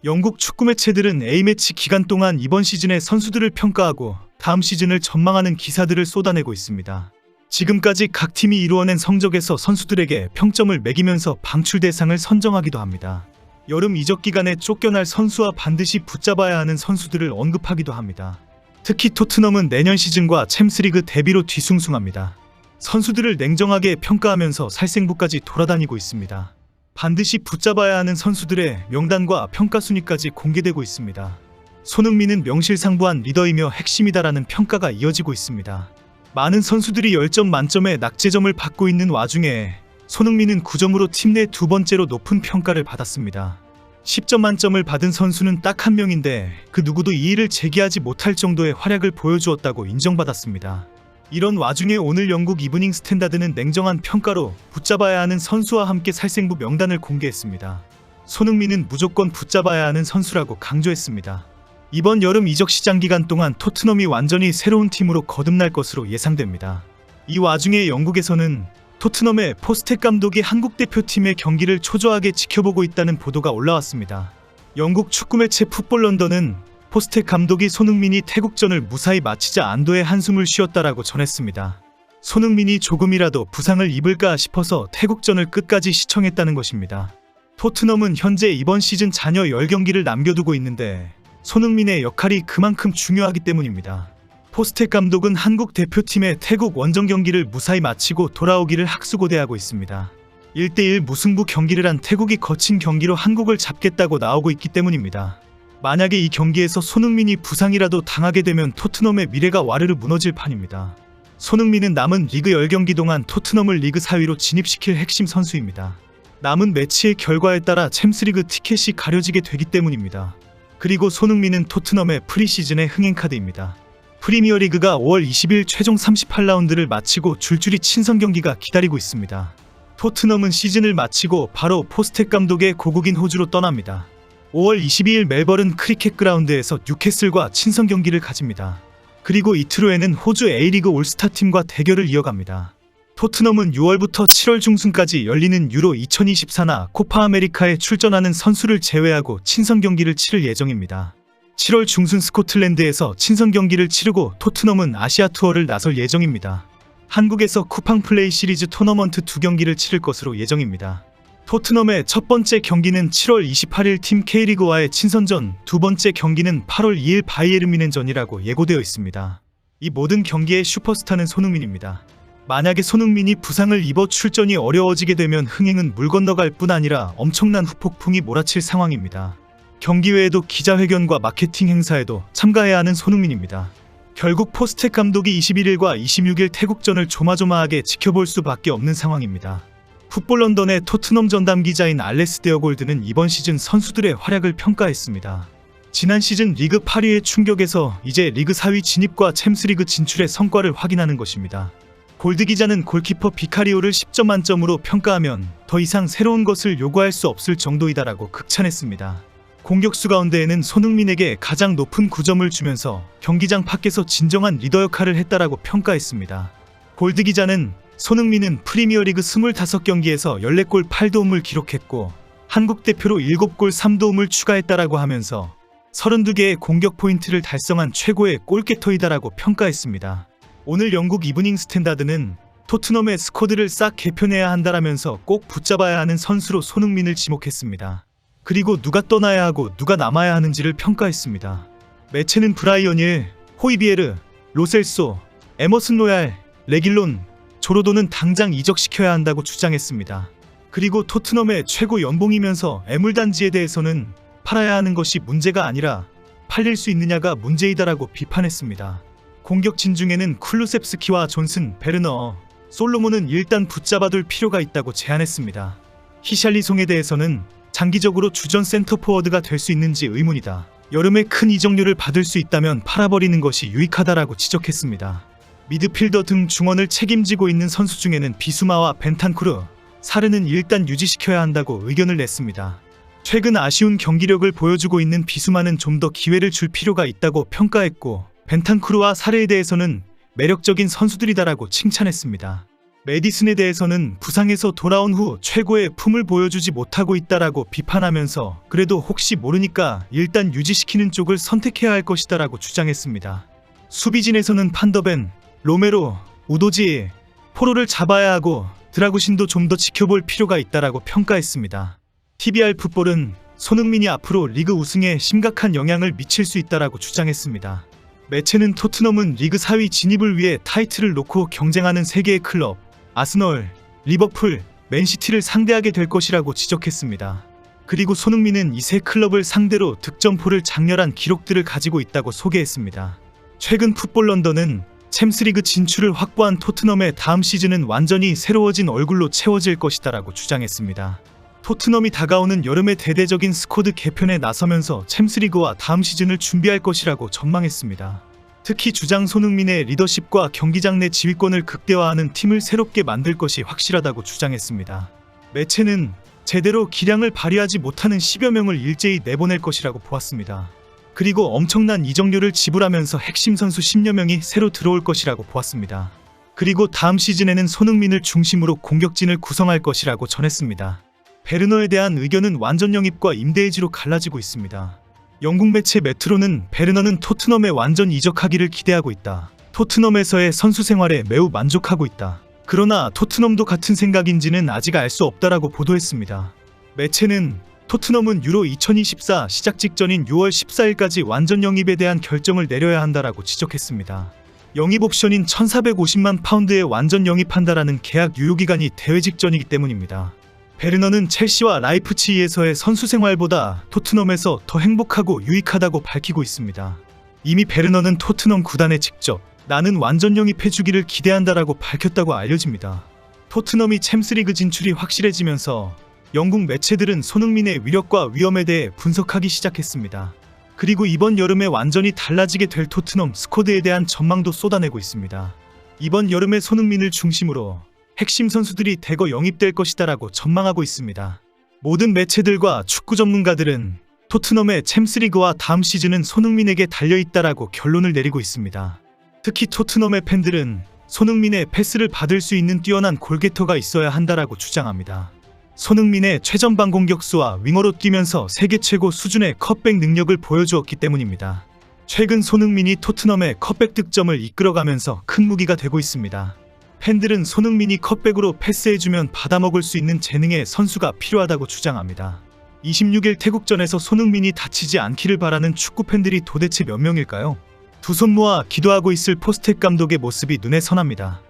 영국 축구 매체들은 A매치 기간 동안 이번 시즌의 선수들을 평가하고 다음 시즌을 전망하는 기사들을 쏟아내고 있습니다. 지금까지 각 팀이 이루어낸 성적에서 선수들에게 평점을 매기면서 방출 대상을 선정하기도 합니다. 여름 이적 기간에 쫓겨날 선수와 반드시 붙잡아야 하는 선수들을 언급하기도 합니다. 특히 토트넘은 내년 시즌과 챔스리그 데뷔로 뒤숭숭합니다. 선수들을 냉정하게 평가하면서 살생부까지 돌아다니고 있습니다. 반드시 붙잡아야 하는 선수들의 명단과 평가 순위까지 공개되고 있습니다. 손흥민은 명실상부한 리더이며 핵심이다라는 평가가 이어지고 있습니다. 많은 선수들이 10점 만점의 낙제점을 받고 있는 와중에 손흥민은 9점으로 팀 내 두 번째로 높은 평가를 받았습니다. 10점 만점을 받은 선수는 딱 한 명인데 그 누구도 이의를 제기하지 못할 정도의 활약을 보여주었다고 인정받았습니다. 이런 와중에 오늘 영국 이브닝 스탠다드는 냉정한 평가로 붙잡아야 하는 선수와 함께 살생부 명단을 공개했습니다. 손흥민은 무조건 붙잡아야 하는 선수라고 강조했습니다. 이번 여름 이적 시장 기간 동안 토트넘이 완전히 새로운 팀으로 거듭날 것으로 예상됩니다. 이 와중에 영국에서는 토트넘의 포스텍 감독이 한국 대표팀의 경기를 초조하게 지켜보고 있다는 보도가 올라왔습니다. 영국 축구 매체 풋볼 런던은 포스텍 감독이 손흥민이 태국전을 무사히 마치자 안도의 한숨을 쉬었다라고 전했습니다. 손흥민이 조금이라도 부상을 입을까 싶어서 태국전을 끝까지 시청했다는 것입니다. 토트넘은 현재 이번 시즌 잔여 10경기를 남겨두고 있는데 손흥민의 역할이 그만큼 중요하기 때문입니다. 포스텍 감독은 한국 대표팀의 태국 원정 경기를 무사히 마치고 돌아오기를 학수고대하고 있습니다. 1대1 무승부 경기를 한 태국이 거친 경기로 한국을 잡겠다고 나오고 있기 때문입니다. 만약에 이 경기에서 손흥민이 부상이라도 당하게 되면 토트넘의 미래가 와르르 무너질 판입니다. 손흥민은 남은 리그 10경기 동안 토트넘을 리그 4위로 진입시킬 핵심 선수입니다. 남은 매치의 결과에 따라 챔스리그 티켓이 가려지게 되기 때문입니다. 그리고 손흥민은 토트넘의 프리시즌의 흥행카드입니다. 프리미어리그가 5월 20일 최종 38라운드를 마치고 줄줄이 친선 경기가 기다리고 있습니다. 토트넘은 시즌을 마치고 바로 포스텍 감독의 고국인 호주로 떠납니다. 5월 22일 멜버른 크리켓 그라운드에서 뉴캐슬과 친선 경기를 가집니다. 그리고 이틀 후에는 호주 A리그 올스타팀과 대결을 이어갑니다. 토트넘은 6월부터 7월 중순까지 열리는 유로 2024나 코파 아메리카에 출전하는 선수를 제외하고 친선 경기를 치를 예정입니다. 7월 중순 스코틀랜드에서 친선 경기를 치르고 토트넘은 아시아 투어를 나설 예정입니다. 한국에서 쿠팡 플레이 시리즈 토너먼트 2경기를 치를 것으로 예정입니다. 토트넘의 첫 번째 경기는 7월 28일 팀 K리그와의 친선전, 두 번째 경기는 8월 2일 바이에른 뮌헨전이라고 예고되어 있습니다. 이 모든 경기의 슈퍼스타는 손흥민입니다. 만약에 손흥민이 부상을 입어 출전이 어려워지게 되면 흥행은 물 건너갈 뿐 아니라 엄청난 후폭풍이 몰아칠 상황입니다. 경기 외에도 기자회견과 마케팅 행사에도 참가해야 하는 손흥민입니다. 결국 포스텍 감독이 21일과 26일 태국전을 조마조마하게 지켜볼 수밖에 없는 상황입니다. 풋볼 런던의 토트넘 전담 기자인 알레스 데어골드는 이번 시즌 선수들의 활약을 평가했습니다. 지난 시즌 리그 8위의 충격에서 이제 리그 4위 진입과 챔스리그 진출의 성과를 확인하는 것입니다. 골드 기자는 골키퍼 비카리오를 10점 만점으로 평가하면 더 이상 새로운 것을 요구할 수 없을 정도이다라고 극찬했습니다. 공격수 가운데에는 손흥민에게 가장 높은 9점을 주면서 경기장 밖에서 진정한 리더 역할을 했다라고 평가했습니다. 골드 기자는 손흥민은 프리미어리그 25경기에서 14골 8도움을 기록했고 한국 대표로 7골 3도움을 추가했다라고 하면서 32개의 공격 포인트를 달성한 최고의 골게터이다라고 평가했습니다. 오늘 영국 이브닝 스탠다드는 토트넘의 스쿼드를 싹 개편해야 한다라면서 꼭 붙잡아야 하는 선수로 손흥민을 지목했습니다. 그리고 누가 떠나야 하고 누가 남아야 하는지를 평가했습니다. 매체는 브라이언 힐, 호이비에르, 로셀소, 에머슨 로얄, 레길론, 조로도는 당장 이적시켜야 한다고 주장했습니다. 그리고 토트넘의 최고 연봉이면서 애물단지에 대해서는 팔아야 하는 것이 문제가 아니라 팔릴 수 있느냐가 문제이다라고 비판했습니다. 공격진 중에는 쿨루셉스키와 존슨, 베르너, 솔로몬은 일단 붙잡아둘 필요가 있다고 제안했습니다. 히샬리송에 대해서는 장기적으로 주전 센터포워드가 될 수 있는지 의문이다. 여름에 큰 이적료를 받을 수 있다면 팔아버리는 것이 유익하다라고 지적했습니다. 미드필더 등 중원을 책임지고 있는 선수 중에는 비수마와 벤탄쿠르, 사르는 일단 유지시켜야 한다고 의견을 냈습니다. 최근 아쉬운 경기력을 보여주고 있는 비수마는 좀 더 기회를 줄 필요가 있다고 평가했고 벤탄쿠르와 사르에 대해서는 매력적인 선수들이다라고 칭찬했습니다. 메디슨에 대해서는 부상에서 돌아온 후 최고의 품을 보여주지 못하고 있다라고 비판하면서 그래도 혹시 모르니까 일단 유지시키는 쪽을 선택해야 할 것이다라고 주장했습니다. 수비진에서는 판더벤, 로메로, 우도지, 포로를 잡아야 하고 드라구신도 좀 더 지켜볼 필요가 있다라고 평가했습니다. TBR 풋볼은 손흥민이 앞으로 리그 우승에 심각한 영향을 미칠 수 있다라고 주장했습니다. 매체는 토트넘은 리그 4위 진입을 위해 타이틀을 놓고 경쟁하는 3개의 클럽, 아스널, 리버풀, 맨시티를 상대하게 될 것이라고 지적했습니다. 그리고 손흥민은 이 세 클럽을 상대로 득점포를 장렬한 기록들을 가지고 있다고 소개했습니다. 최근 풋볼 런던은 챔스리그 진출을 확보한 토트넘의 다음 시즌은 완전히 새로워진 얼굴로 채워질 것이다라고 주장했습니다. 토트넘이 다가오는 여름의 대대적인 스쿼드 개편에 나서면서 챔스리그와 다음 시즌을 준비할 것이라고 전망했습니다. 특히 주장 손흥민의 리더십과 경기장 내 지휘권을 극대화하는 팀을 새롭게 만들 것이 확실하다고 주장했습니다. 매체는 제대로 기량을 발휘하지 못하는 10여 명을 일제히 내보낼 것이라고 보았습니다. 그리고 엄청난 이적료를 지불하면서 핵심 선수 10여 명이 새로 들어올 것이라고 보았습니다. 그리고 다음 시즌에는 손흥민을 중심으로 공격진을 구성할 것이라고 전했습니다. 베르너에 대한 의견은 완전 영입과 임대해지로 갈라지고 있습니다. 영국 매체 메트로는 베르너는 토트넘에 완전 이적하기를 기대하고 있다. 토트넘에서의 선수 생활에 매우 만족하고 있다. 그러나 토트넘도 같은 생각인지는 아직 알 수 없다라고 보도했습니다. 매체는 토트넘은 유로 2024 시작 직전인 6월 14일까지 완전 영입에 대한 결정을 내려야 한다라고 지적했습니다. 영입 옵션인 1,450만 파운드에 완전 영입한다라는 계약 유효기간이 대회 직전이기 때문입니다. 베르너는 첼시와 라이프치히에서의 선수 생활보다 토트넘에서 더 행복하고 유익하다고 밝히고 있습니다. 이미 베르너는 토트넘 구단에 직접 나는 완전 영입해주기를 기대한다라고 밝혔다고 알려집니다. 토트넘이 챔스리그 진출이 확실해지면서 영국 매체들은 손흥민의 위력과 위험에 대해 분석하기 시작했습니다. 그리고 이번 여름에 완전히 달라지게 될 토트넘 스쿼드에 대한 전망도 쏟아내고 있습니다. 이번 여름에 손흥민을 중심으로 핵심 선수들이 대거 영입될 것이다라고 전망하고 있습니다. 모든 매체들과 축구 전문가들은 토트넘의 챔스리그와 다음 시즌은 손흥민에게 달려있다라고 결론을 내리고 있습니다. 특히 토트넘의 팬들은 손흥민의 패스를 받을 수 있는 뛰어난 골게터가 있어야 한다라고 주장합니다. 손흥민의 최전방 공격수와 윙어로 뛰면서 세계 최고 수준의 컷백 능력을 보여주었기 때문입니다. 최근 손흥민이 토트넘의 컷백 득점을 이끌어가면서 큰 무기가 되고 있습니다. 팬들은 손흥민이 컷백으로 패스해주면 받아먹을 수 있는 재능의 선수가 필요하다고 주장합니다. 26일 태국전에서 손흥민이 다치지 않기를 바라는 축구 팬들이 도대체 몇 명일까요? 두 손 모아 기도하고 있을 포스텍 감독의 모습이 눈에 선합니다.